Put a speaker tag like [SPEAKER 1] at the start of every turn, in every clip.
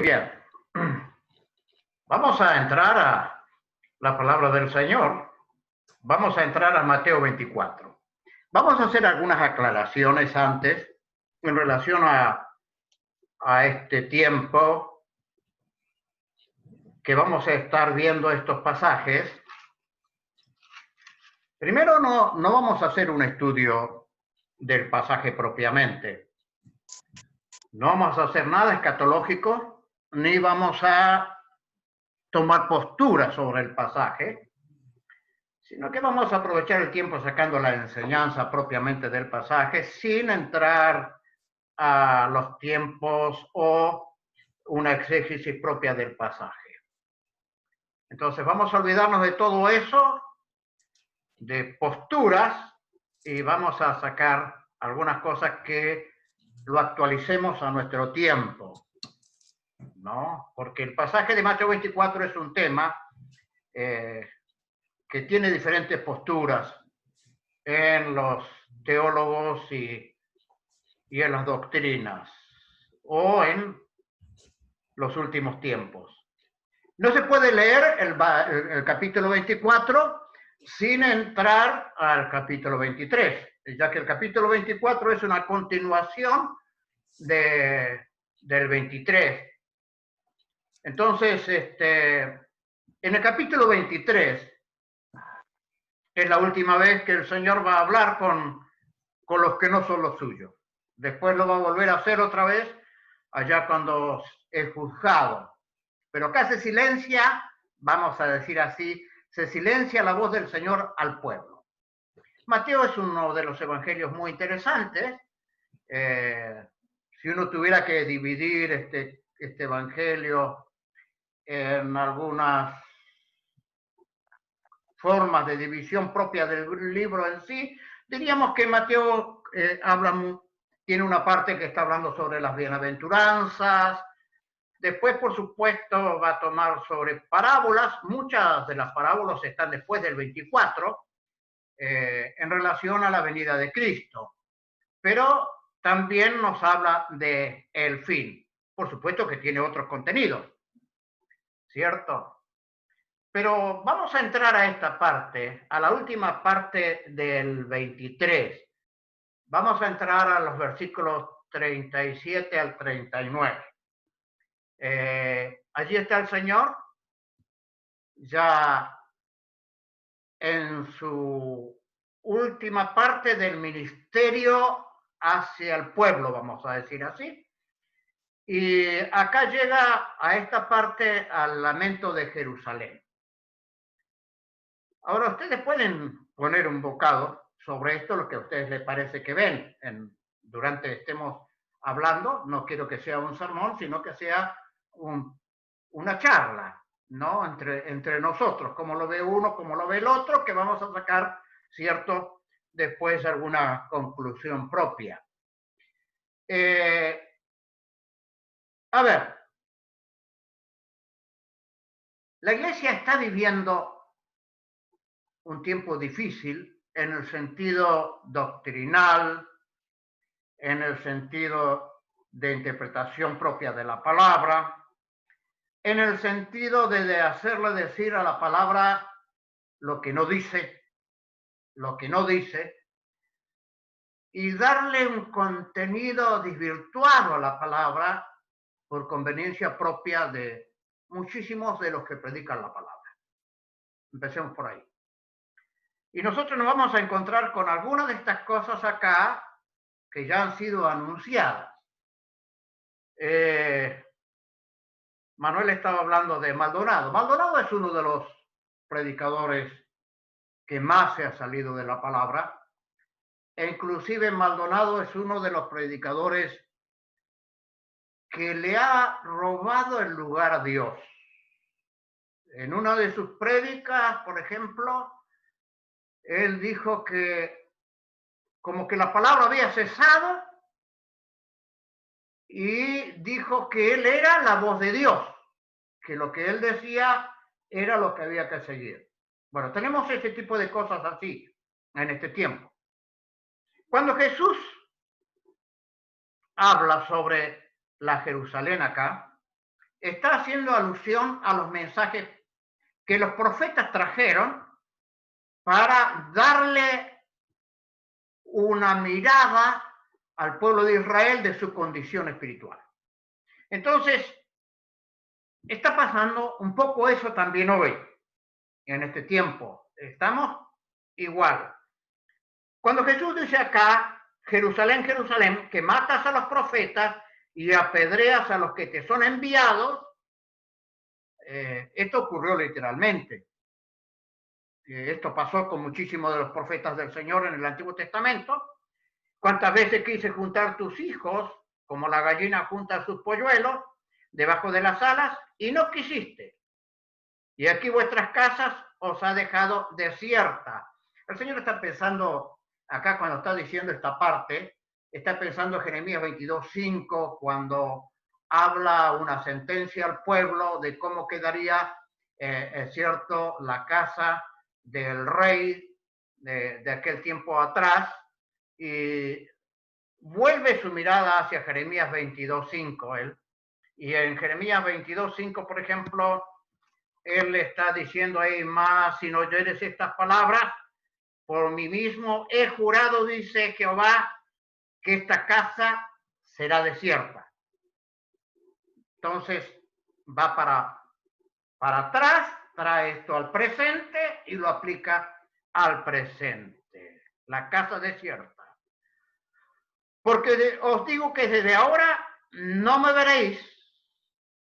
[SPEAKER 1] Bien, vamos a entrar a la palabra del Señor. Vamos a entrar a Mateo 24. Vamos a hacer algunas aclaraciones antes en relación a este tiempo que vamos a estar viendo estos pasajes. Primero, no vamos a hacer un estudio del pasaje propiamente. No vamos a hacer nada escatológico, ni vamos a tomar postura sobre el pasaje, sino que vamos a aprovechar el tiempo sacando la enseñanza propiamente del pasaje sin entrar a los tiempos o una exégesis propia del pasaje. Entonces vamos a olvidarnos de todo eso, de posturas, y vamos a sacar algunas cosas que lo actualicemos a nuestro tiempo, ¿no? Porque el pasaje de Mateo 24 es un tema que tiene diferentes posturas en los teólogos y en las doctrinas o en los últimos tiempos. No se puede leer el capítulo 24 sin entrar al capítulo 23, ya que el capítulo 24 es una continuación del 23. Entonces, en el capítulo 23 es la última vez que el Señor va a hablar con los que no son los suyos. Después lo va a volver a hacer otra vez allá cuando es juzgado. Pero acá se silencia, vamos a decir así, se silencia la voz del Señor al pueblo. Mateo es uno de los evangelios muy interesantes. Si uno tuviera que dividir este evangelio en algunas formas de división propia del libro en sí, diríamos que Mateo tiene una parte que está hablando sobre las bienaventuranzas. Después, por supuesto, va a tomar sobre parábolas. Muchas de las parábolas están después del 24 en relación a la venida de Cristo. Pero también nos habla de el fin. Por supuesto que tiene otros contenidos, ¿cierto? Pero vamos a entrar a esta parte, a la última parte del 23. Vamos a entrar a los versículos 37 al 39. Allí está el Señor, ya en su última parte del ministerio hacia el pueblo, vamos a decir así. Y acá llega a esta parte al lamento de Jerusalén. Ahora, ustedes pueden poner un bocado sobre esto, lo que a ustedes les parece que ven durante estemos hablando. No quiero que sea un sermón, sino que sea una charla, ¿no? Entre nosotros, como lo ve uno, como lo ve el otro, que vamos a sacar, ¿cierto?, después alguna conclusión propia. A ver, la iglesia está viviendo un tiempo difícil en el sentido doctrinal, en el sentido de interpretación propia de la palabra, en el sentido de hacerle decir a la palabra lo que no dice, y darle un contenido desvirtuado a la palabra por conveniencia propia de muchísimos de los que predican la palabra. Empecemos por ahí. Y nosotros nos vamos a encontrar con algunas de estas cosas acá que ya han sido anunciadas. Manuel estaba hablando de Maldonado. Maldonado es uno de los predicadores que más se ha salido de la palabra. E inclusive Maldonado es uno de los predicadores que le ha robado el lugar a Dios. En una de sus prédicas, por ejemplo, él dijo que como que la palabra había cesado y dijo que él era la voz de Dios, que lo que él decía era lo que había que seguir. Bueno, tenemos ese tipo de cosas así en este tiempo. Cuando Jesús habla sobre la Jerusalén acá, está haciendo alusión a los mensajes que los profetas trajeron para darle una mirada al pueblo de Israel de su condición espiritual. Entonces, está pasando un poco eso también hoy, en este tiempo. Estamos igual. Cuando Jesús dice acá, Jerusalén, Jerusalén, que matas a los profetas y apedreas a los que te son enviados, esto ocurrió literalmente. Esto pasó con muchísimos de los profetas del Señor en el Antiguo Testamento. ¿Cuántas veces quise juntar tus hijos, como la gallina junta sus polluelos, debajo de las alas, y no quisiste? Y aquí vuestras casas os ha dejado desierta. El Señor está pensando, acá cuando está diciendo esta parte, está pensando en Jeremías 22:5, cuando habla una sentencia al pueblo de cómo quedaría, es cierto, la casa del rey de aquel tiempo atrás, y vuelve su mirada hacia Jeremías 22:5, él. Y en Jeremías 22:5, por ejemplo, él le está diciendo ahí más, si no oyeres estas palabras, por mí mismo he jurado, dice Jehová, que esta casa será desierta. Entonces va para atrás, trae esto al presente y lo aplica al presente. La casa desierta. Porque os digo que desde ahora no me veréis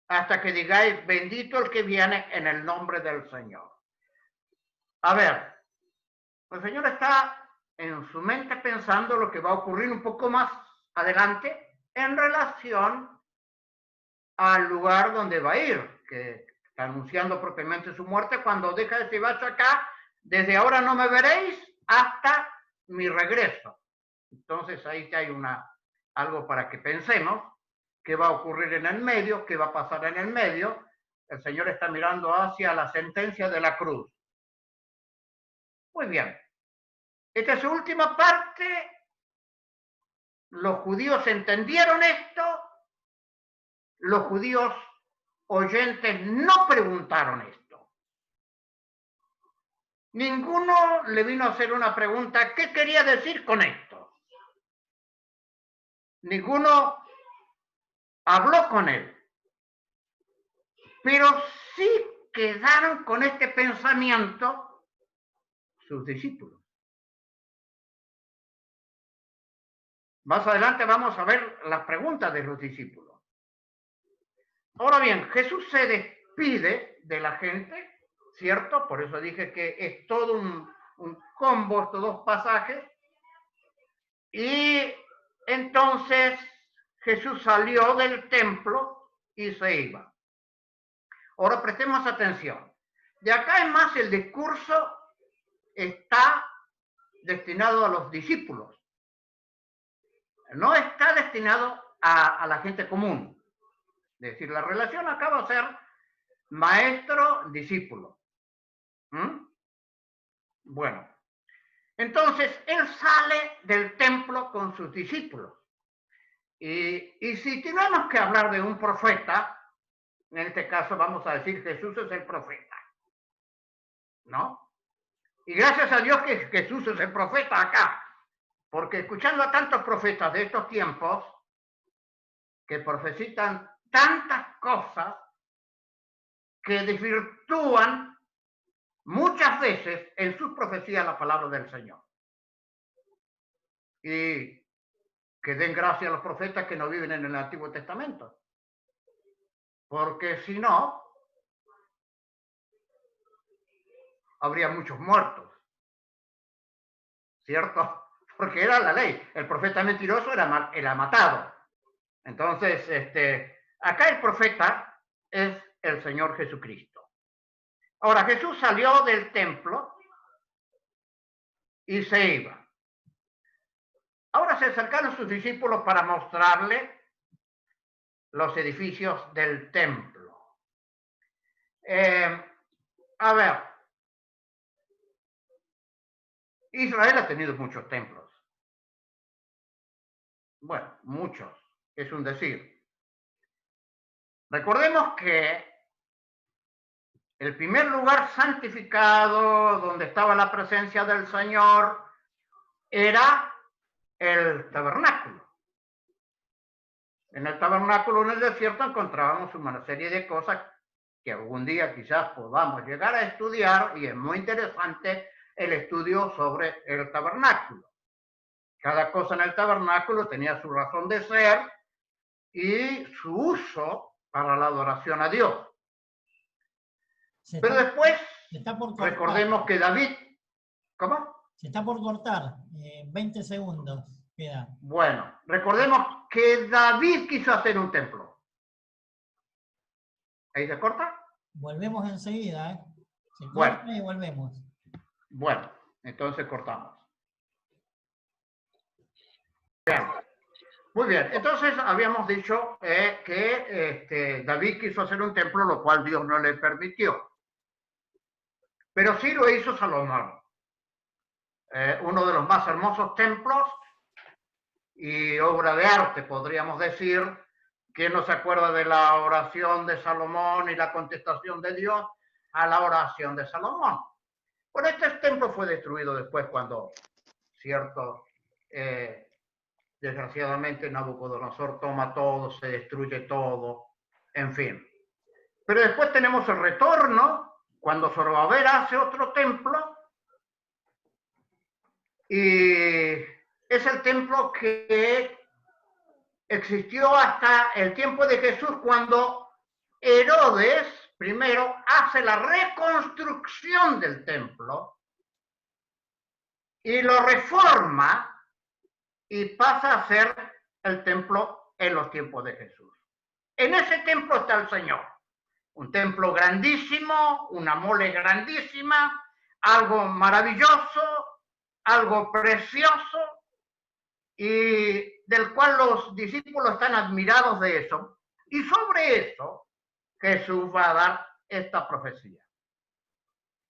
[SPEAKER 1] hasta que digáis, bendito el que viene en el nombre del Señor. A ver, el Señor está en su mente pensando lo que va a ocurrir un poco más adelante en relación al lugar donde va a ir, que está anunciando propiamente su muerte cuando deja este bacho acá, desde ahora no me veréis hasta mi regreso. Entonces ahí hay algo para que pensemos, qué va a ocurrir en el medio, qué va a pasar en el medio. El Señor está mirando hacia la sentencia de la cruz. Muy bien. Esta es su última parte. Los judíos entendieron esto. Los judíos oyentes no preguntaron esto. Ninguno le vino a hacer una pregunta, ¿qué quería decir con esto? Ninguno habló con él. Pero sí quedaron con este pensamiento sus discípulos. Más adelante vamos a ver las preguntas de los discípulos. Ahora bien, Jesús se despide de la gente, ¿cierto? Por eso dije que es todo un combo, estos dos pasajes. Y entonces Jesús salió del templo y se iba. Ahora prestemos atención. De acá en más el discurso está destinado a los discípulos. No está destinado a la gente común. Es decir, la relación acá va a ser maestro-discípulo. Bueno, entonces él sale del templo con sus discípulos. Y si tenemos que hablar de un profeta, en este caso vamos a decir Jesús es el profeta, ¿no? Y gracias a Dios que Jesús es el profeta acá, porque escuchando a tantos profetas de estos tiempos que profetizan tantas cosas que desvirtúan muchas veces en sus profecías la palabra del Señor. Y que den gracias a los profetas que no viven en el Antiguo Testamento. Porque si no, habría muchos muertos. ¿Cierto? Porque era la ley. El profeta mentiroso era matado. Entonces, acá el profeta es el Señor Jesucristo. Ahora, Jesús salió del templo y se iba. Ahora se acercaron sus discípulos para mostrarle los edificios del templo. A ver, Israel ha tenido muchos templos. Bueno, muchos, es un decir. Recordemos que el primer lugar santificado donde estaba la presencia del Señor era el tabernáculo. En el tabernáculo en el desierto encontrábamos una serie de cosas que algún día quizás podamos llegar a estudiar, y es muy interesante el estudio sobre el tabernáculo. Cada cosa en el tabernáculo tenía su razón de ser y su uso para la adoración a Dios. Pero después, recordemos que David... ¿Cómo?
[SPEAKER 2] Se está por cortar, 20 segundos queda.
[SPEAKER 1] Bueno, recordemos que David quiso hacer un templo. ¿Ahí se corta?
[SPEAKER 2] Volvemos enseguida, ¿eh? Se corta
[SPEAKER 1] Bueno.
[SPEAKER 2] y volvemos.
[SPEAKER 1] Bueno, entonces cortamos. Bien. Muy bien, entonces habíamos dicho que David quiso hacer un templo, lo cual Dios no le permitió. Pero sí lo hizo Salomón. Uno de los más hermosos templos y obra de arte, podríamos decir. ¿Quién no se acuerda de la oración de Salomón y la contestación de Dios a la oración de Salomón? Bueno, este templo fue destruido después cuando desgraciadamente Nabucodonosor toma todo, se destruye todo, en fin. Pero después tenemos el retorno, cuando Zorobabel hace otro templo, y es el templo que existió hasta el tiempo de Jesús, cuando Herodes primero hace la reconstrucción del templo y lo reforma y pasa a ser el templo en los tiempos de Jesús. En ese templo está el Señor. Un templo grandísimo, una mole grandísima, algo maravilloso, algo precioso, y del cual los discípulos están admirados de eso. Y sobre eso Jesús va a dar esta profecía.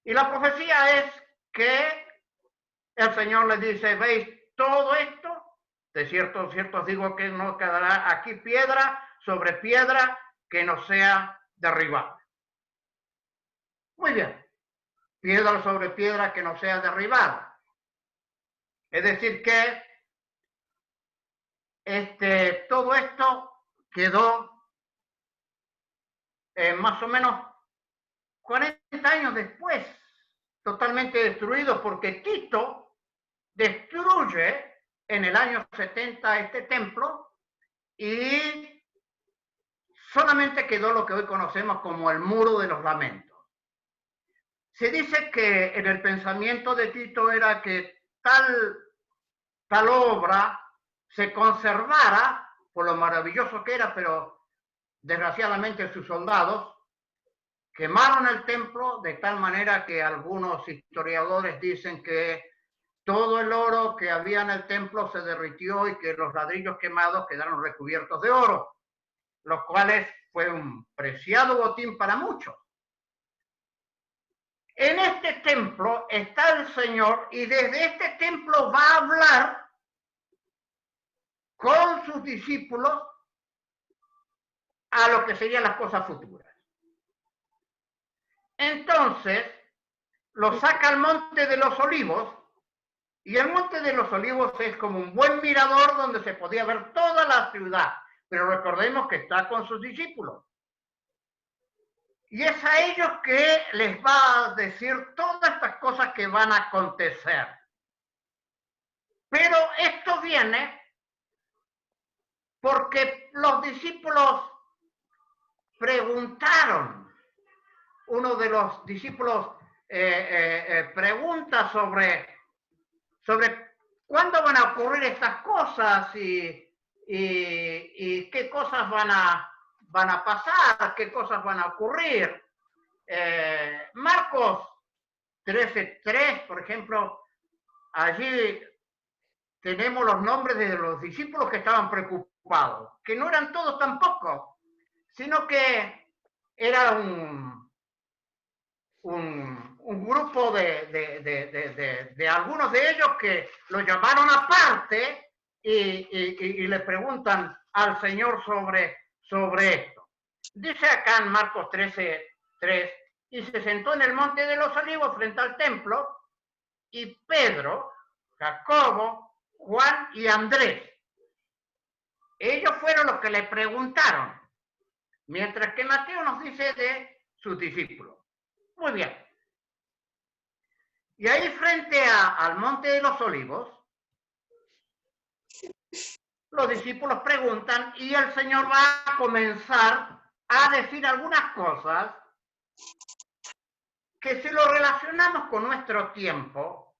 [SPEAKER 1] Y la profecía es que el Señor les dice: ¿veis todo esto? De cierto os digo que no quedará aquí piedra sobre piedra que no sea derribada. Muy bien. Piedra sobre piedra que no sea derribada. Es decir que todo esto quedó más o menos 40 años después, totalmente destruido, porque Tito destruye en el año 70 este templo y solamente quedó lo que hoy conocemos como el Muro de los Lamentos. Se dice que en el pensamiento de Tito era que tal obra se conservara por lo maravilloso que era, pero desgraciadamente sus soldados quemaron el templo de tal manera que algunos historiadores dicen que todo el oro que había en el templo se derritió y que los ladrillos quemados quedaron recubiertos de oro, los cuales fue un preciado botín para muchos. En este templo está el Señor y desde este templo va a hablar con sus discípulos a lo que serían las cosas futuras. Entonces, lo saca al Monte de los Olivos, y el Monte de los Olivos es como un buen mirador donde se podía ver toda la ciudad, pero recordemos que está con sus discípulos. Y es a ellos que les va a decir todas estas cosas que van a acontecer. Pero esto viene porque los discípulos preguntaron. Uno de los discípulos pregunta sobre cuándo van a ocurrir estas cosas y qué cosas van a pasar, qué cosas van a ocurrir. Marcos 13:3, por ejemplo, allí tenemos los nombres de los discípulos que estaban preocupados, que no eran todos tampoco, sino que era un grupo de algunos de ellos que lo llamaron aparte y le preguntan al Señor sobre esto. Dice acá en Marcos 13:3, y se sentó en el monte de los olivos frente al templo, y Pedro, Jacobo, Juan y Andrés. Ellos fueron los que le preguntaron, mientras que Mateo nos dice de sus discípulos. Muy bien. Y ahí frente al monte de los olivos, los discípulos preguntan y el Señor va a comenzar a decir algunas cosas que si lo relacionamos con nuestro tiempo,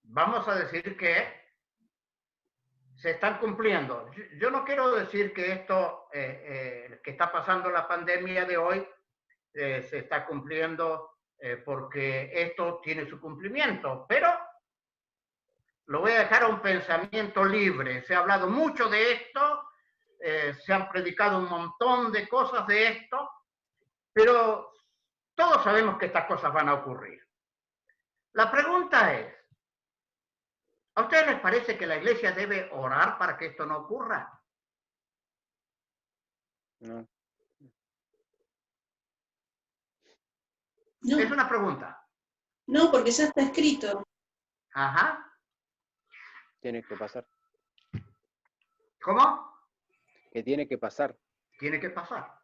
[SPEAKER 1] vamos a decir que se están cumpliendo. Yo no quiero decir que esto que está pasando la pandemia de hoy se está cumpliendo porque esto tiene su cumplimiento, pero lo voy a dejar a un pensamiento libre. Se ha hablado mucho de esto, se han predicado un montón de cosas de esto, pero todos sabemos que estas cosas van a ocurrir. La pregunta es, ¿a ustedes les parece que la iglesia debe orar para que esto no ocurra?
[SPEAKER 3] No.
[SPEAKER 4] No,
[SPEAKER 1] Es una pregunta.
[SPEAKER 4] no, porque ya está escrito.
[SPEAKER 1] Ajá.
[SPEAKER 3] Tiene que pasar.
[SPEAKER 1] ¿Cómo?
[SPEAKER 3] Que tiene que pasar.
[SPEAKER 1] Tiene que pasar.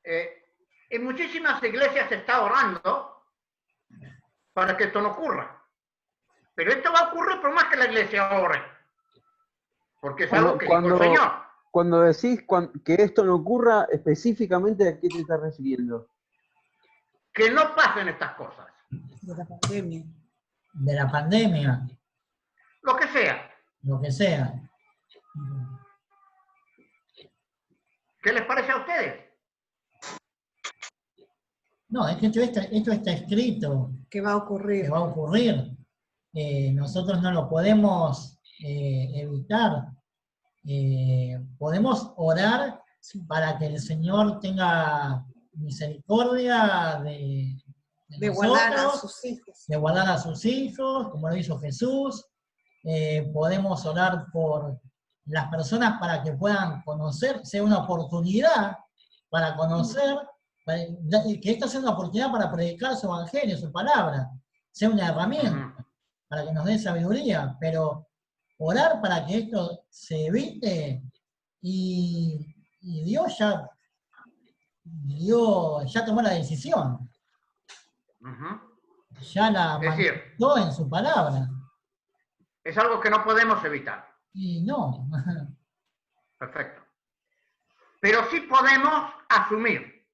[SPEAKER 1] En muchísimas iglesias se está orando para que esto no ocurra. Pero esto va a ocurrir por más que la iglesia ore. Porque es algo que dijo el Señor.
[SPEAKER 5] Cuando decís que esto no ocurra, específicamente, ¿a qué te estás refiriendo?
[SPEAKER 1] Que no pasen estas cosas.
[SPEAKER 6] De la pandemia.
[SPEAKER 2] De la pandemia,
[SPEAKER 1] Lo que sea.
[SPEAKER 2] lo que sea.
[SPEAKER 1] ¿Qué les parece a ustedes?
[SPEAKER 2] No, es que esto está escrito,
[SPEAKER 6] ¿Qué va a ocurrir?
[SPEAKER 2] que va a ocurrir. Nosotros no lo podemos evitar. Podemos orar para que el Señor tenga misericordia de
[SPEAKER 6] Guardar a
[SPEAKER 2] nosotros,
[SPEAKER 6] sus hijos.
[SPEAKER 2] de guardar a sus hijos, como lo hizo Jesús. Podemos orar por las personas para que puedan conocer, sea una oportunidad para conocer, que esta sea una oportunidad para predicar su evangelio, su palabra, sea una herramienta para que nos dé sabiduría, pero orar para que esto se evite y Dios ya tomó la decisión, ya la manifestó en su palabra.
[SPEAKER 1] Es algo que no podemos evitar.
[SPEAKER 2] Y no.
[SPEAKER 1] Perfecto. Pero sí podemos asumir.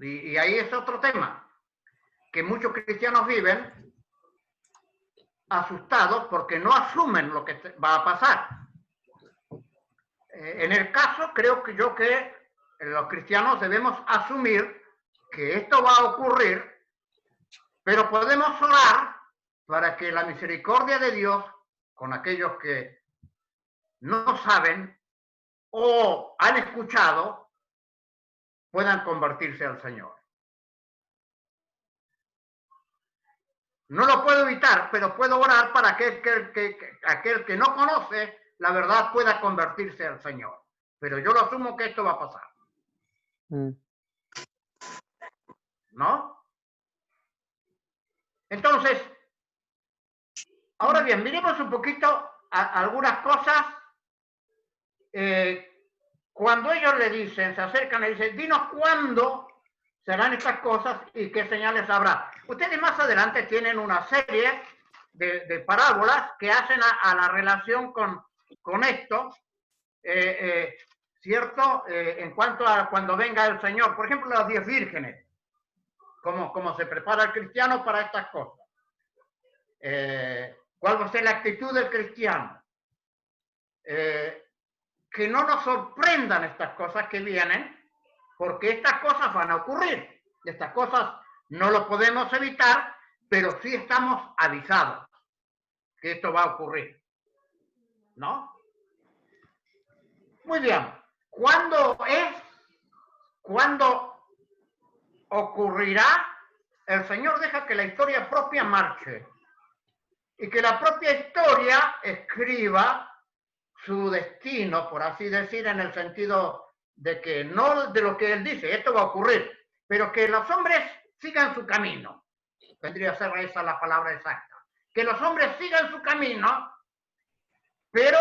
[SPEAKER 1] Y ahí es otro tema, que muchos cristianos viven asustados porque no asumen lo que va a pasar. En el caso, creo que los cristianos debemos asumir que esto va a ocurrir, pero podemos orar para que la misericordia de Dios con aquellos que no saben o han escuchado puedan convertirse al Señor. No lo puedo evitar, pero puedo orar para que aquel que no conoce la verdad pueda convertirse al Señor. Pero yo lo asumo que esto va a pasar. ¿No? Entonces, ahora bien, miremos un poquito algunas cosas. Cuando ellos le dicen, se acercan y dicen, dinos cuándo serán estas cosas y qué señales habrá. Ustedes más adelante tienen una serie de parábolas que hacen a la relación con esto, ¿cierto? En cuanto a cuando venga el Señor. Por ejemplo, las 10 vírgenes. Cómo se prepara el cristiano para estas cosas. ¿Cuál va a ser la actitud del cristiano? Que no nos sorprendan estas cosas que vienen, porque estas cosas van a ocurrir. Estas cosas no lo podemos evitar, pero sí estamos avisados que esto va a ocurrir. ¿No? Muy bien. ¿Cuándo ocurrirá? El Señor deja que la historia propia marche. y que la propia historia escriba su destino, por así decir, en el sentido de que no de lo que él dice, esto va a ocurrir, pero que los hombres sigan su camino. Vendría a ser esa la palabra exacta. Que los hombres sigan su camino, pero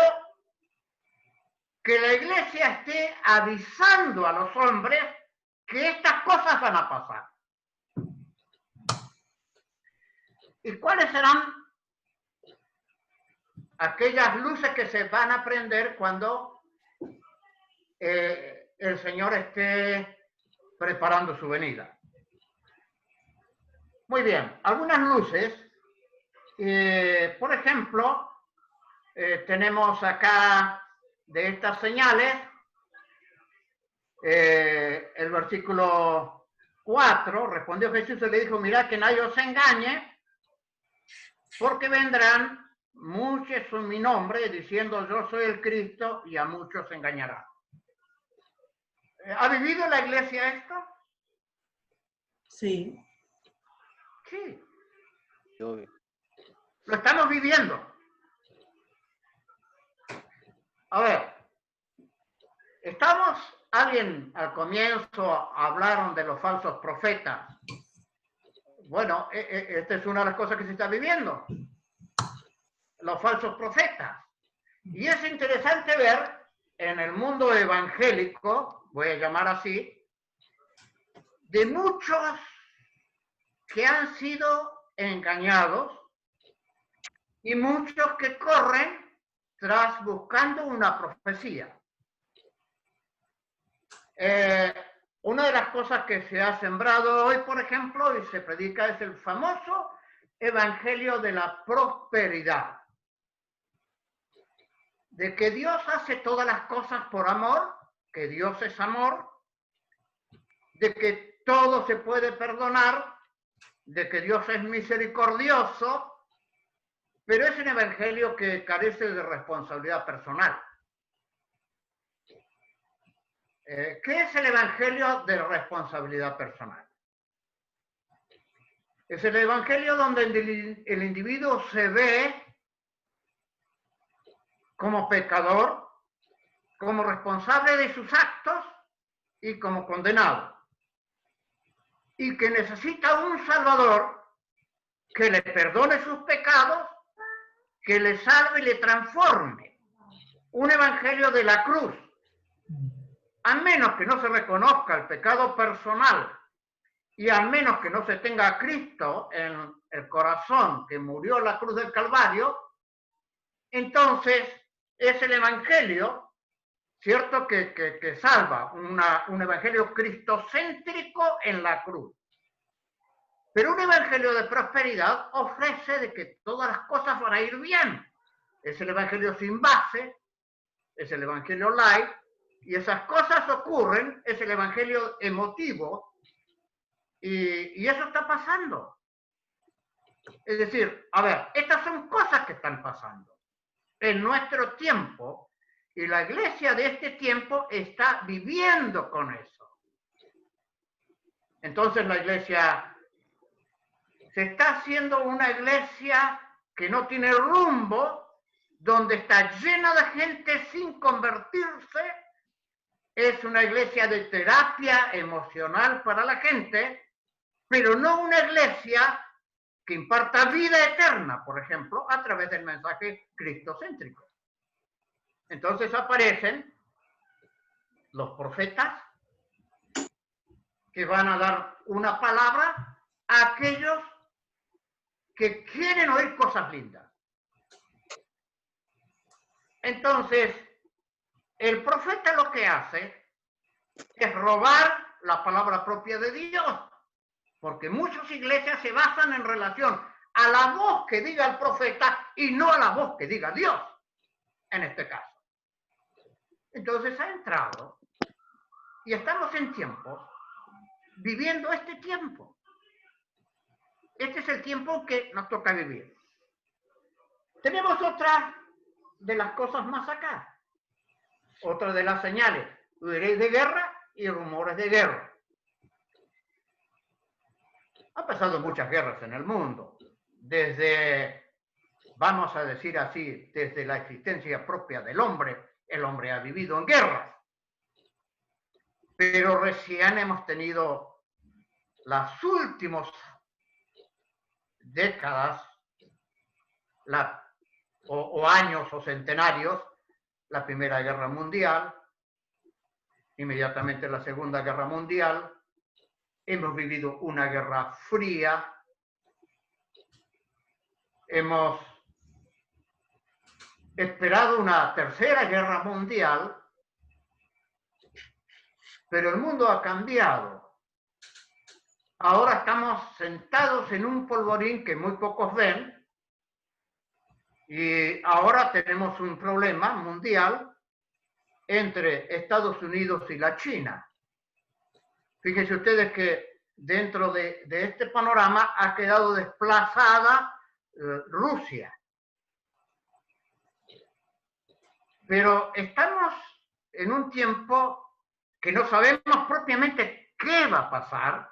[SPEAKER 1] que la iglesia esté avisando a los hombres que estas cosas van a pasar. ¿Y cuáles serán aquellas luces que se van a prender cuando el Señor esté preparando su venida? Muy bien, algunas luces, por ejemplo, tenemos acá de estas señales, el versículo 4, respondió Jesús y le dijo, mirad que nadie os engañe, porque vendrán muchos en mi nombre diciendo yo soy el Cristo y a muchos engañará. ¿Ha vivido la iglesia esto?
[SPEAKER 6] Sí.
[SPEAKER 1] Sí.
[SPEAKER 3] Obvio.
[SPEAKER 1] Lo estamos viviendo. A ver, alguien al comienzo hablaron de los falsos profetas. Bueno, esta es una de las cosas que se está viviendo. Los falsos profetas. Y es interesante ver en el mundo evangélico, voy a llamar así, de muchos que han sido engañados y muchos que corren tras buscando una profecía. Una de las cosas que se ha sembrado hoy, por ejemplo, y se predica es el famoso evangelio de la prosperidad. De que Dios hace todas las cosas por amor, que Dios es amor, de que todo se puede perdonar, de que Dios es misericordioso, pero es un evangelio que carece de responsabilidad personal. ¿Qué es el evangelio de responsabilidad personal? Es el evangelio donde el individuo se ve como pecador, como responsable de sus actos y como condenado. Y que necesita un Salvador que le perdone sus pecados, que le salve y le transforme. Un evangelio de la cruz. A menos que no se reconozca el pecado personal y al menos que no se tenga a Cristo en el corazón que murió en la cruz del Calvario, entonces es el evangelio, ¿cierto?, que salva, un evangelio cristocéntrico en la cruz. Pero un evangelio de prosperidad ofrece de que todas las cosas van a ir bien. Es el evangelio sin base, es el evangelio light, y esas cosas ocurren, es el evangelio emotivo, y eso está pasando. Es decir, a ver, estas son cosas que están pasando en nuestro tiempo, y la iglesia de este tiempo está viviendo con eso. Entonces la iglesia se está haciendo una iglesia que no tiene rumbo, donde está llena de gente sin convertirse. Es una iglesia de terapia emocional para la gente, pero no una iglesia que imparta vida eterna, por ejemplo, a través del mensaje cristocéntrico. Entonces aparecen los profetas que van a dar una palabra a aquellos que quieren oír cosas lindas. Entonces, el profeta lo que hace es robar la palabra propia de Dios, porque muchas iglesias se basan en relación a la voz que diga el profeta y no a la voz que diga Dios, en este caso. Entonces ha entrado y estamos en tiempos, viviendo este tiempo. Este es el tiempo que nos toca vivir. Tenemos otra de las cosas más acá. Otra de las señales, oiréis de guerra y rumores de guerra. Han pasado muchas guerras en el mundo, desde vamos a decir así, desde la existencia propia del hombre, el hombre ha vivido en guerras. Pero recién hemos tenido las últimas décadas o años o centenarios, la Primera Guerra Mundial, inmediatamente la Segunda Guerra Mundial, hemos vivido una guerra fría, hemos esperado una Tercera Guerra Mundial, pero el mundo ha cambiado. Ahora estamos sentados en un polvorín que muy pocos ven, y ahora tenemos un problema mundial entre Estados Unidos y la China. Fíjense ustedes que dentro de este panorama ha quedado desplazada Rusia. Pero estamos en un tiempo que no sabemos propiamente qué va a pasar,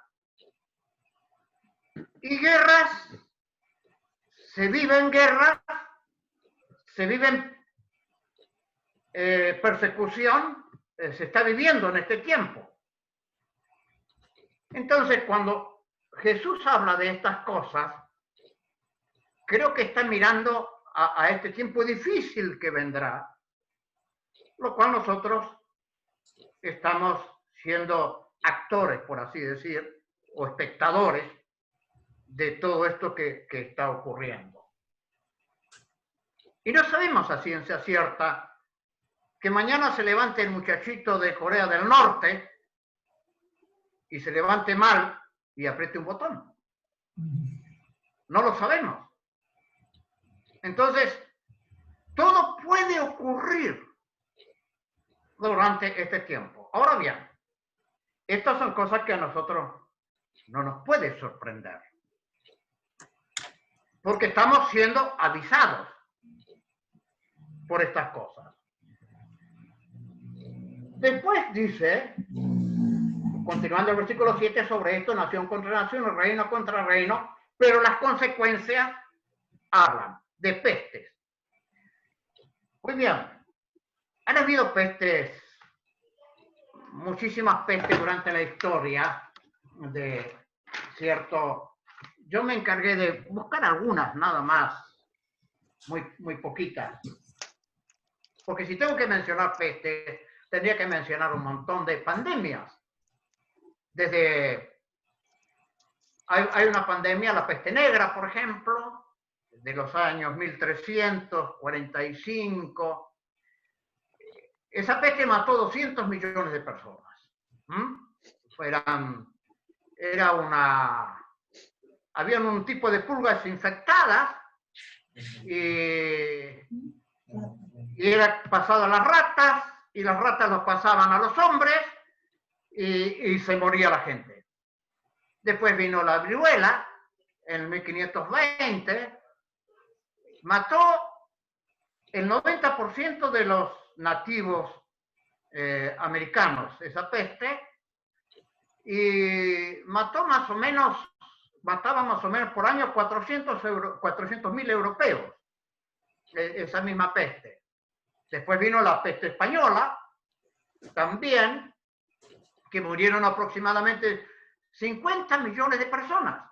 [SPEAKER 1] y guerras, se viven guerras, se viven persecución, se está viviendo en este tiempo. Entonces, cuando Jesús habla de estas cosas, creo que está mirando a este tiempo difícil que vendrá, lo cual nosotros estamos siendo actores, por así decir, o espectadores de todo esto que está ocurriendo. Y no sabemos a ciencia cierta que mañana se levante el muchachito de Corea del Norte y se levante mal y apriete un botón. No lo sabemos. Entonces, todo puede ocurrir durante este tiempo. Ahora bien, estas son cosas que a nosotros no nos puede sorprender, porque estamos siendo avisados por estas cosas. Después dice, continuando el versículo 7, sobre esto, nación contra nación, reino contra reino, pero las consecuencias hablan de pestes. Muy bien, han habido pestes, muchísimas pestes durante la historia de cierto. Yo me encargué de buscar algunas, nada más, muy poquitas. Porque si tengo que mencionar pestes, tendría que mencionar un montón de pandemias. Hay una pandemia, la peste negra, por ejemplo, de los años 1345. Esa peste mató 200 millones de personas. Habían un tipo de pulgas infectadas y era pasado a las ratas, y las ratas los pasaban a los hombres y se moría la gente. Después vino la viruela en 1520, mató el 90% de los nativos americanos, esa peste, y mataba más o menos por año 400.000 europeos, esa misma peste. Después vino la peste española, también, que murieron aproximadamente 50 millones de personas.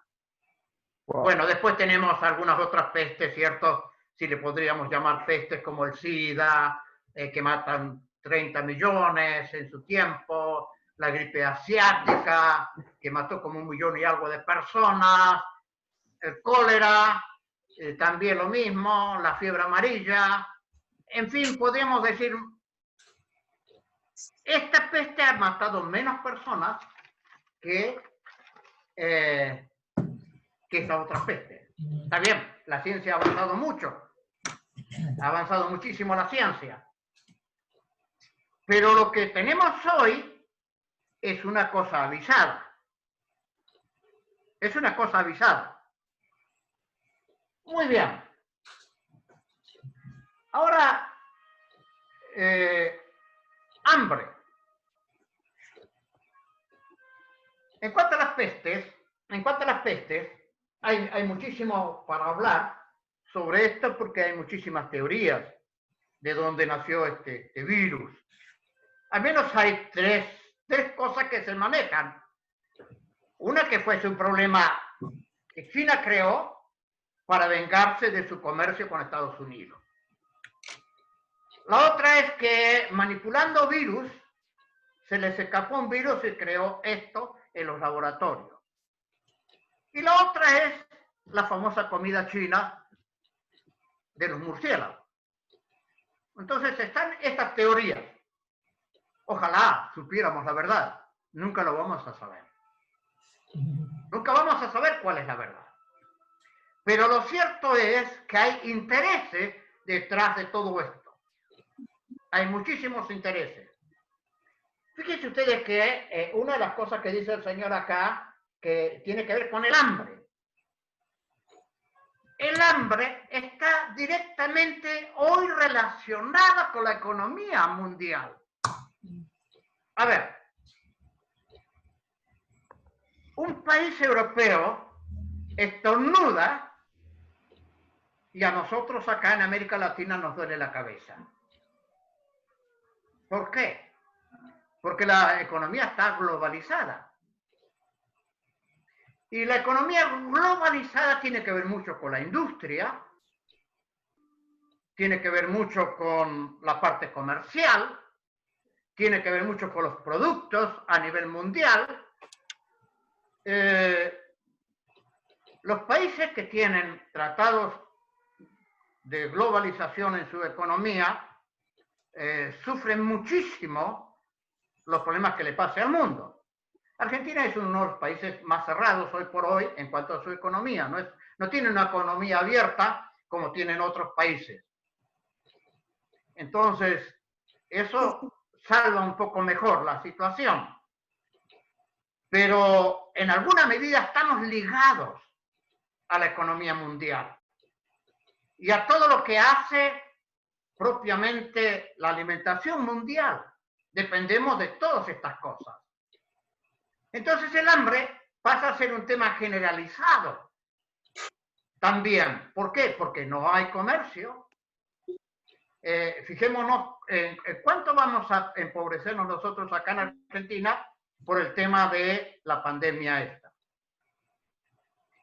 [SPEAKER 1] Wow. Bueno, después tenemos algunas otras pestes, ¿cierto? Si le podríamos llamar pestes como el SIDA, que matan 30 millones en su tiempo, la gripe asiática, que mató como 1 millón y algo de personas, el cólera, también lo mismo, la fiebre amarilla. En fin, podríamos decir, esta peste ha matado menos personas que esa otra peste. Está bien, la ciencia ha avanzado mucho, ha avanzado muchísimo la ciencia. Pero lo que tenemos hoy es una cosa avisada. Es una cosa avisada. Muy bien. Ahora, hambre. En cuanto a las pestes, hay muchísimo para hablar, sobre esto porque hay muchísimas teorías de dónde nació este virus. Al menos hay tres cosas que se manejan. Una que fue un problema que China creó para vengarse de su comercio con Estados Unidos. La otra es que manipulando virus, se les escapó un virus y creó esto en los laboratorios. Y la otra es la famosa comida china de los murciélagos. Entonces están estas teorías. Ojalá supiéramos la verdad. Nunca lo vamos a saber. Nunca vamos a saber cuál es la verdad. Pero lo cierto es que hay intereses detrás de todo esto. Hay muchísimos intereses. Fíjense ustedes que una de las cosas que dice el señor acá, que tiene que ver con el hambre. El hambre está directamente hoy relacionada con la economía mundial. A ver, un país europeo estornuda y a nosotros acá en América Latina nos duele la cabeza. ¿Por qué? Porque la economía está globalizada. Y la economía globalizada tiene que ver mucho con la industria, tiene que ver mucho con la parte comercial, tiene que ver mucho con los productos a nivel mundial. Los países que tienen tratados de globalización en su economía sufren muchísimo los problemas que le pase al mundo. Argentina es uno de los países más cerrados hoy por hoy en cuanto a su economía. No tiene una economía abierta como tienen otros países. Entonces, eso salva un poco mejor la situación. Pero en alguna medida estamos ligados a la economía mundial y a todo lo que hace propiamente la alimentación mundial. Dependemos de todas estas cosas. Entonces el hambre pasa a ser un tema generalizado también. ¿Por qué? Porque no hay comercio. Fijémonos en cuánto vamos a empobrecernos nosotros acá en Argentina por el tema de la pandemia esta.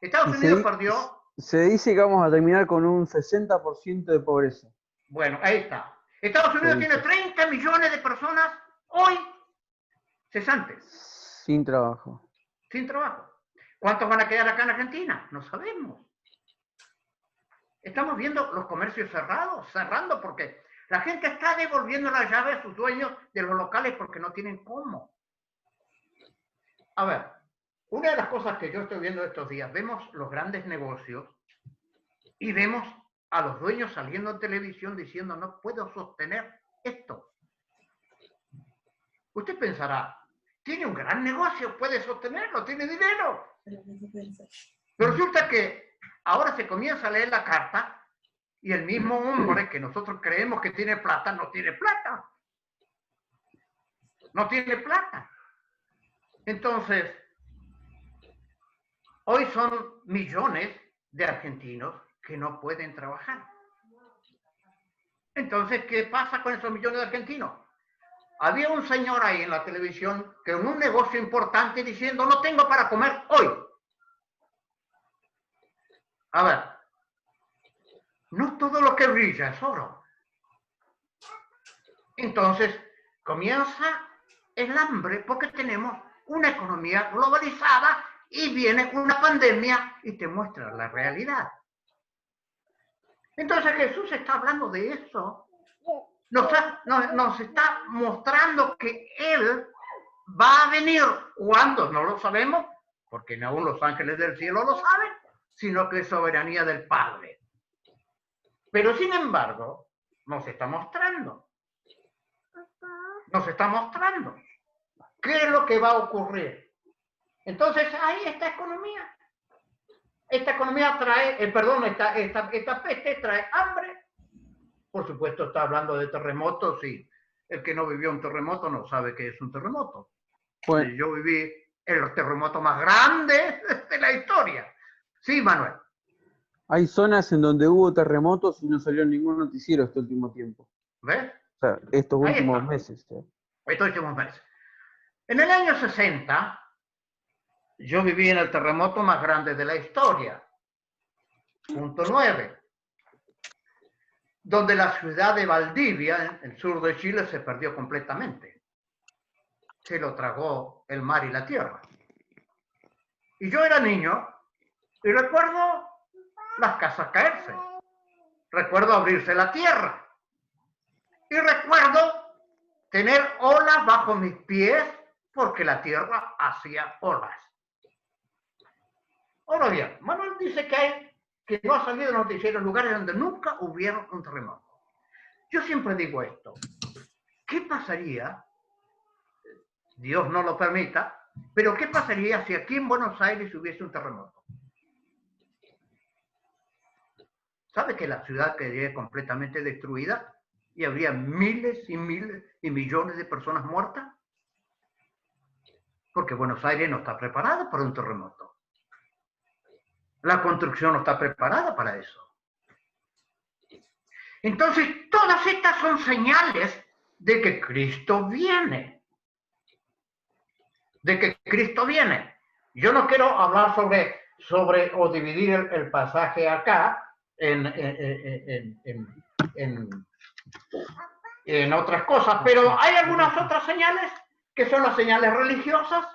[SPEAKER 1] Estados Unidos perdió...
[SPEAKER 5] Se dice que vamos a terminar con un 60% de pobreza.
[SPEAKER 1] Bueno, ahí está. Estados Unidos tiene 30 millones de personas hoy cesantes.
[SPEAKER 5] Sin trabajo.
[SPEAKER 1] Sin trabajo. ¿Cuántos van a quedar acá en Argentina? No sabemos. Estamos viendo los comercios cerrando porque la gente está devolviendo la llave a sus dueños de los locales porque no tienen cómo. A ver, una de las cosas que yo estoy viendo estos días, vemos los grandes negocios y vemos a los dueños saliendo en televisión diciendo no puedo sostener esto. Usted pensará, tiene un gran negocio, puede sostenerlo, tiene dinero. Pero resulta que ahora se comienza a leer la carta y el mismo hombre que nosotros creemos que tiene plata, no tiene plata. No tiene plata. Entonces, hoy son millones de argentinos que no pueden trabajar. Entonces, ¿qué pasa con esos millones de argentinos? Había un señor ahí en la televisión que en un negocio importante diciendo no tengo para comer hoy. A ver, no todo lo que brilla es oro. Entonces comienza el hambre porque tenemos una economía globalizada y viene una pandemia y te muestra la realidad. Entonces Jesús está hablando de eso. Nos está mostrando que Él va a venir. ¿Cuándo? No lo sabemos, porque aún los ángeles del cielo lo saben, sino que es soberanía del Padre. Pero sin embargo, nos está mostrando. Nos está mostrando qué es lo que va a ocurrir. Entonces, ahí esta economía. Esta economía trae, esta peste trae hambre. Por supuesto, está hablando de terremotos y el que no vivió un terremoto no sabe qué es un terremoto.
[SPEAKER 5] Bueno,
[SPEAKER 1] Yo viví el terremoto más grande de la historia. Sí, Manuel.
[SPEAKER 5] Hay zonas en donde hubo terremotos y no salió ningún noticiero este último tiempo.
[SPEAKER 1] ¿Ves?
[SPEAKER 5] O sea, estos
[SPEAKER 1] Ahí
[SPEAKER 5] últimos
[SPEAKER 1] está.
[SPEAKER 5] meses.
[SPEAKER 1] Estos últimos meses. En el año 60, yo viví en el terremoto más grande de la historia, punto 9, donde la ciudad de Valdivia, en el sur de Chile, se perdió completamente. Se lo tragó el mar y la tierra. Y yo era niño y recuerdo las casas caerse. Recuerdo abrirse la tierra. Y recuerdo tener olas bajo mis pies porque la tierra hacía olas. Ahora bien, Manuel dice que no ha salido noticiero en lugares donde nunca hubiera un terremoto. Yo siempre digo esto. ¿Qué pasaría, Dios no lo permita, pero qué pasaría si aquí en Buenos Aires hubiese un terremoto? ¿Sabe que la ciudad quedaría completamente destruida y habría miles y miles y millones de personas muertas? Porque Buenos Aires no está preparada para un terremoto. La construcción no está preparada para eso. Entonces, todas estas son señales de que Cristo viene. De que Cristo viene. Yo no quiero hablar sobre o dividir el pasaje acá en otras cosas, pero hay algunas otras señales que son las señales religiosas,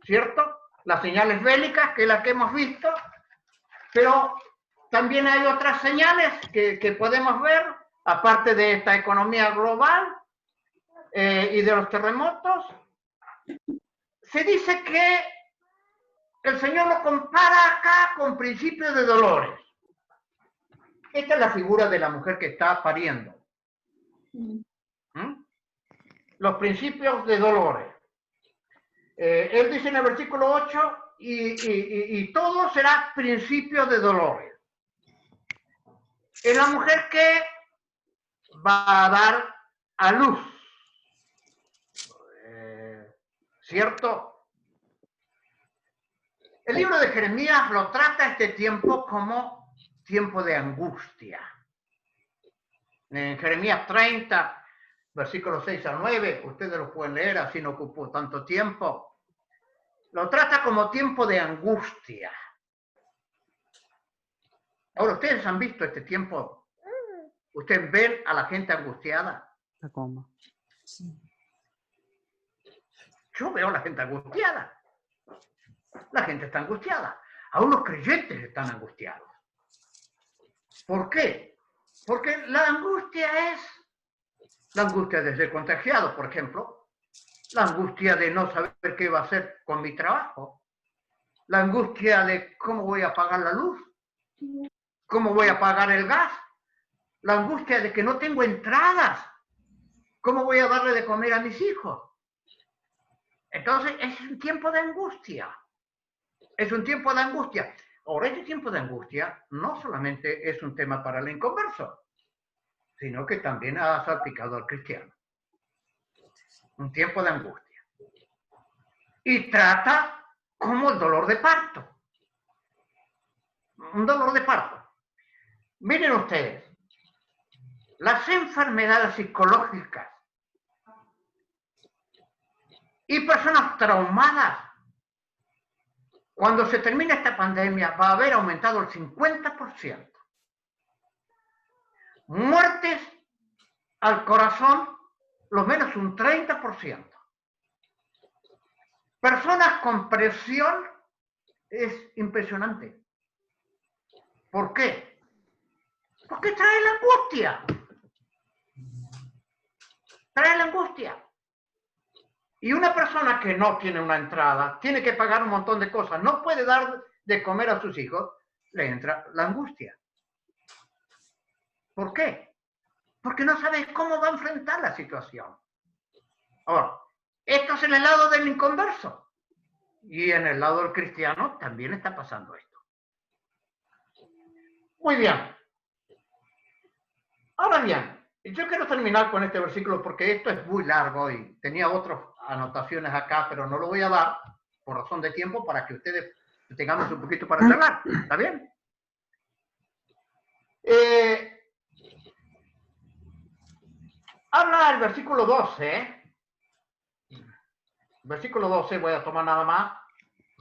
[SPEAKER 1] ¿cierto? Las señales bélicas, que es la que hemos visto, pero también hay otras señales que podemos ver, aparte de esta economía global y de los terremotos. Se dice que el Señor lo compara acá con principios de dolores. Esta es la figura de la mujer que está pariendo. Los principios de dolores. Él dice en el versículo 8, y todo será principios de dolores. Es la mujer que va a dar a luz. ¿Cierto? El libro de Jeremías lo trata este tiempo como tiempo de angustia. En Jeremías 30, versículos 6 al 9, ustedes lo pueden leer, así no ocupó tanto tiempo. Lo trata como tiempo de angustia. Ahora, ¿ustedes han visto este tiempo? ¿Ustedes ven a la gente angustiada?
[SPEAKER 6] Sí.
[SPEAKER 1] Yo veo a la gente angustiada. La gente está angustiada. Aún los creyentes están angustiados. ¿Por qué? Porque la angustia es la angustia de ser contagiado, por ejemplo. La angustia de no saber qué va a hacer con mi trabajo. La angustia de cómo voy a pagar la luz. ¿Cómo voy a pagar el gas? La angustia de que no tengo entradas. ¿Cómo voy a darle de comer a mis hijos? Entonces, es un tiempo de angustia. Es un tiempo de angustia. Ahora, este tiempo de angustia no solamente es un tema para el inconverso, sino que también ha salpicado al cristiano. Un tiempo de angustia. Y trata como el dolor de parto. Un dolor de parto. Miren ustedes, las enfermedades psicológicas y personas traumadas, cuando se termine esta pandemia, va a haber aumentado el 50%. Muertes al corazón, lo menos un 30%. Personas con presión, es impresionante. ¿Por qué? Porque trae la angustia. Trae la angustia. Y una persona que no tiene una entrada, tiene que pagar un montón de cosas, no puede dar de comer a sus hijos, le entra la angustia. ¿Por qué? Porque no sabe cómo va a enfrentar la situación. Ahora, esto es en el lado del inconverso. Y en el lado del cristiano también está pasando esto. Muy bien. Ahora bien, yo quiero terminar con este versículo porque esto es muy largo y tenía otras anotaciones acá, pero no lo voy a dar por razón de tiempo para que ustedes tengamos un poquito para charlar. ¿Está bien? Habla el versículo 12. Versículo 12, voy a tomar nada más.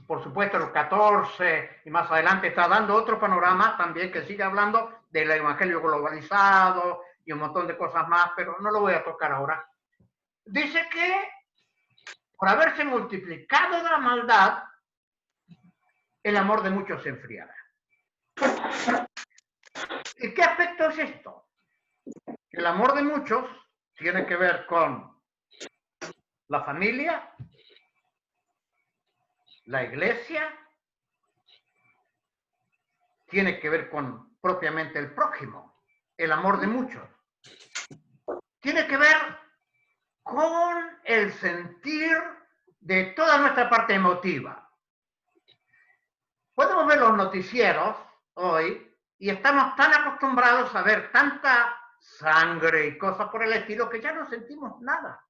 [SPEAKER 1] Por supuesto, el 14 y más adelante está dando otro panorama también que sigue hablando del evangelio globalizado y un montón de cosas más, pero no lo voy a tocar ahora. Dice que por haberse multiplicado la maldad, el amor de muchos se enfriará. ¿Y qué aspecto es esto? El amor de muchos tiene que ver con la familia, la iglesia, tiene que ver con propiamente el prójimo, el amor de muchos. Tiene que ver con el sentir de toda nuestra parte emotiva. Podemos ver los noticieros hoy y estamos tan acostumbrados a ver tanta sangre y cosas por el estilo que ya no sentimos nada.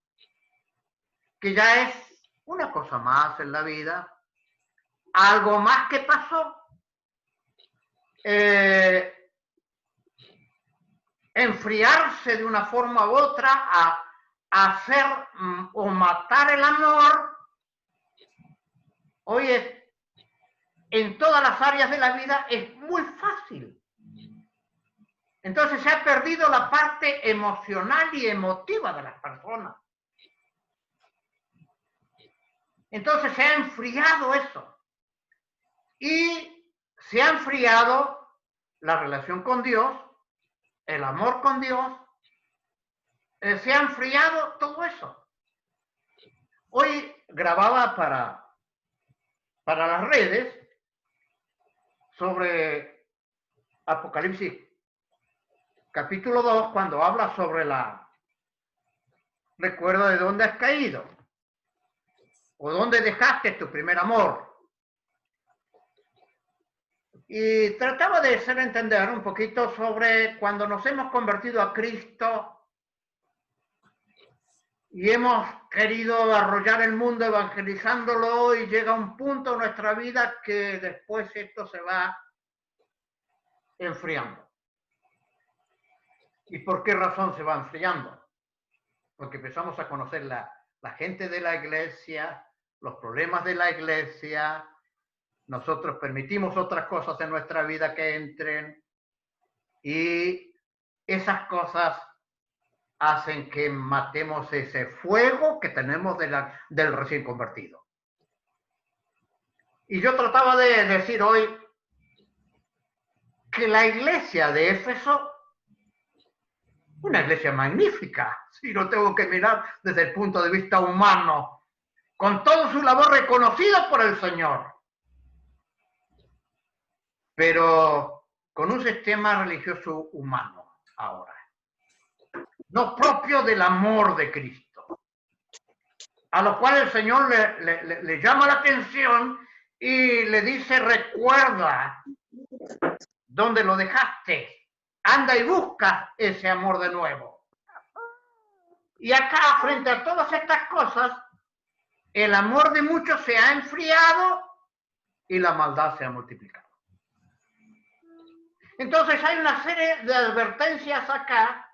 [SPEAKER 1] Que ya es una cosa más en la vida, algo más que pasó. Enfriarse de una forma u otra a hacer o matar el amor, hoy en todas las áreas de la vida es muy fácil. Entonces se ha perdido la parte emocional y emotiva de las personas. Entonces se ha enfriado eso. Y se ha enfriado la relación con Dios, el amor con Dios, se ha enfriado todo eso. Hoy grababa para las redes sobre Apocalipsis capítulo 2, cuando habla sobre recuerda de dónde has caído o dónde dejaste tu primer amor. Y trataba de hacer entender un poquito sobre cuando nos hemos convertido a Cristo y hemos querido arrollar el mundo evangelizándolo y llega un punto en nuestra vida que después esto se va enfriando. ¿Y por qué razón se va enfriando? Porque empezamos a conocer la gente de la iglesia, los problemas de la iglesia. Nosotros permitimos otras cosas en nuestra vida que entren y esas cosas hacen que matemos ese fuego que tenemos del recién convertido. Y yo trataba de decir hoy que la iglesia de Éfeso, una iglesia magnífica, si lo tengo que mirar desde el punto de vista humano, con todo su labor reconocido por el Señor, pero con un sistema religioso humano ahora, no propio del amor de Cristo, a lo cual el Señor le llama la atención y le dice: recuerda dónde lo dejaste, anda y busca ese amor de nuevo. Y acá, frente a todas estas cosas, el amor de muchos se ha enfriado y la maldad se ha multiplicado. Entonces hay una serie de advertencias acá,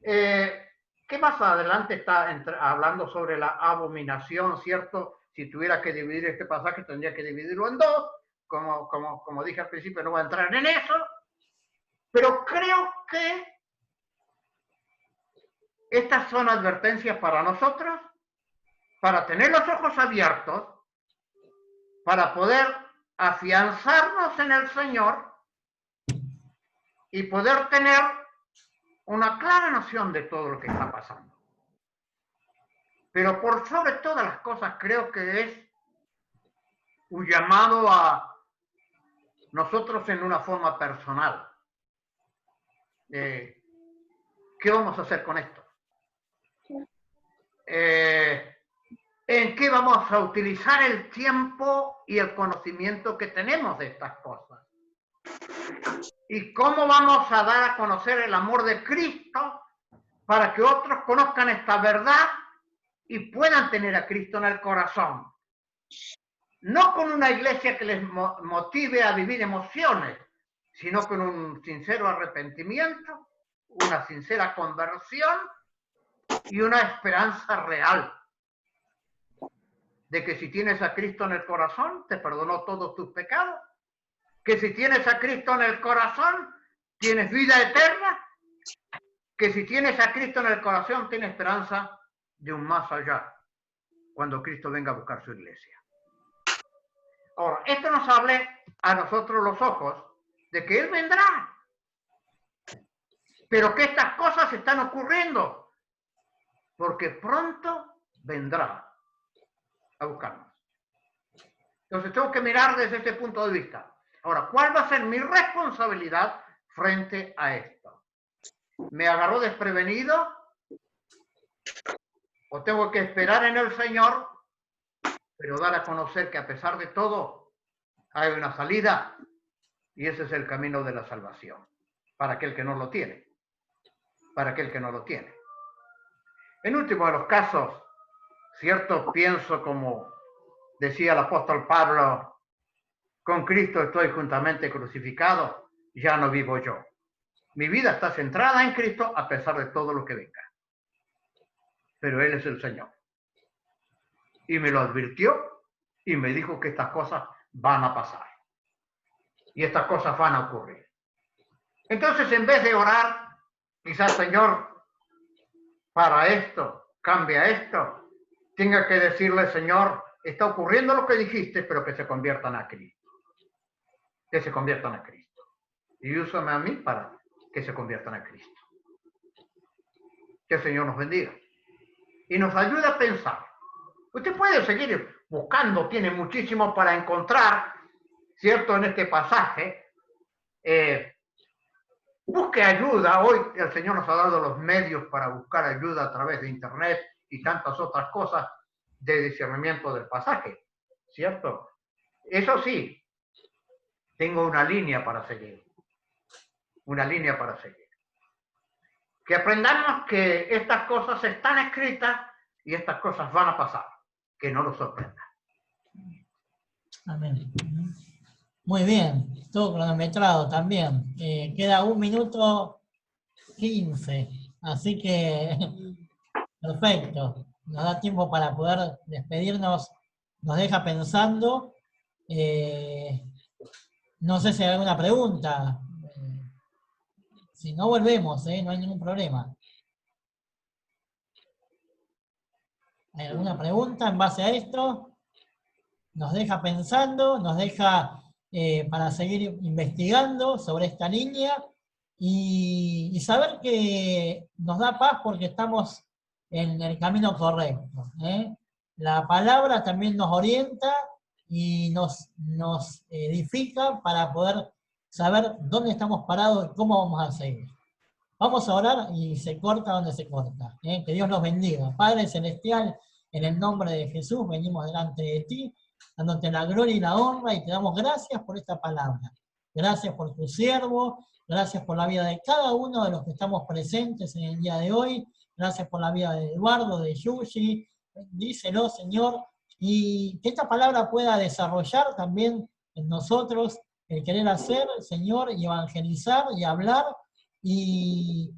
[SPEAKER 1] que más adelante está hablando sobre la abominación, ¿cierto? Si tuviera que dividir este pasaje, tendría que dividirlo en dos. Como dije al principio, no voy a entrar en eso, pero creo que estas son advertencias para nosotros, para tener los ojos abiertos, para poder afianzarnos en el Señor y poder tener una clara noción de todo lo que está pasando. Pero por sobre todas las cosas creo que es un llamado a nosotros en una forma personal. ¿Qué vamos a hacer con esto? ¿En qué vamos a utilizar el tiempo y el conocimiento que tenemos de estas cosas? ¿Y cómo vamos a dar a conocer el amor de Cristo para que otros conozcan esta verdad y puedan tener a Cristo en el corazón? No con una iglesia que les motive a vivir emociones, sino con un sincero arrepentimiento, una sincera conversión y una esperanza real de que si tienes a Cristo en el corazón, te perdonó todos tus pecados, que si tienes a Cristo en el corazón, tienes vida eterna, que si tienes a Cristo en el corazón, tienes esperanza de un más allá, cuando Cristo venga a buscar su iglesia. Ahora, esto nos hable a nosotros los ojos de que Él vendrá, pero que estas cosas están ocurriendo, porque pronto vendrá a buscarnos. Entonces tengo que mirar desde este punto de vista. Ahora, ¿cuál va a ser mi responsabilidad frente a esto? ¿Me agarró desprevenido? ¿O tengo que esperar en el Señor, pero dar a conocer que a pesar de todo hay una salida y ese es el camino de la salvación para aquel que no lo tiene? Para aquel que no lo tiene. En último de los casos, cierto, pienso como decía el apóstol Pablo, con Cristo estoy juntamente crucificado, ya no vivo yo. Mi vida está centrada en Cristo a pesar de todo lo que venga. Pero Él es el Señor. Y me lo advirtió y me dijo que estas cosas van a pasar. Y estas cosas van a ocurrir. Entonces, en vez de orar, quizás, Señor, para esto, cambia esto, tenga que decirle, Señor, está ocurriendo lo que dijiste, pero que se conviertan a Cristo. Que se conviertan a Cristo. Y úsame a mí para que se conviertan a Cristo. Que el Señor nos bendiga. Y nos ayude a pensar. Usted puede seguir buscando, tiene muchísimo para encontrar, ¿cierto? En este pasaje. Busque ayuda. Hoy el Señor nos ha dado los medios para buscar ayuda a través de Internet y tantas otras cosas de discernimiento del pasaje, ¿cierto? Eso sí, tengo una línea para seguir. Una línea para seguir. Que aprendamos que estas cosas están escritas y estas cosas van a pasar. Que no nos sorprenda.
[SPEAKER 2] Amén. Muy bien, todo cronometrado también. Queda 1 minuto 15, así que perfecto. Nos da tiempo para poder despedirnos. Nos deja pensando. No sé si hay alguna pregunta. Si no, volvemos, no hay ningún problema. ¿Hay alguna pregunta en base a esto? Nos deja pensando, nos deja para seguir investigando sobre esta línea y saber que nos da paz porque estamos en el camino correcto. La palabra también nos orienta y nos edifica para poder saber dónde estamos parados y cómo vamos a seguir. Vamos a orar y se corta donde se corta. Que Dios nos bendiga. Padre Celestial, en el nombre de Jesús venimos delante de ti, dándote la gloria y la honra y te damos gracias por esta palabra. Gracias por tu siervo, gracias por la vida de cada uno de los que estamos presentes en el día de hoy, gracias por la vida de Eduardo, de Yushi, díselo, Señor, y que esta palabra pueda desarrollar también en nosotros el querer hacer, Señor, y evangelizar y hablar, y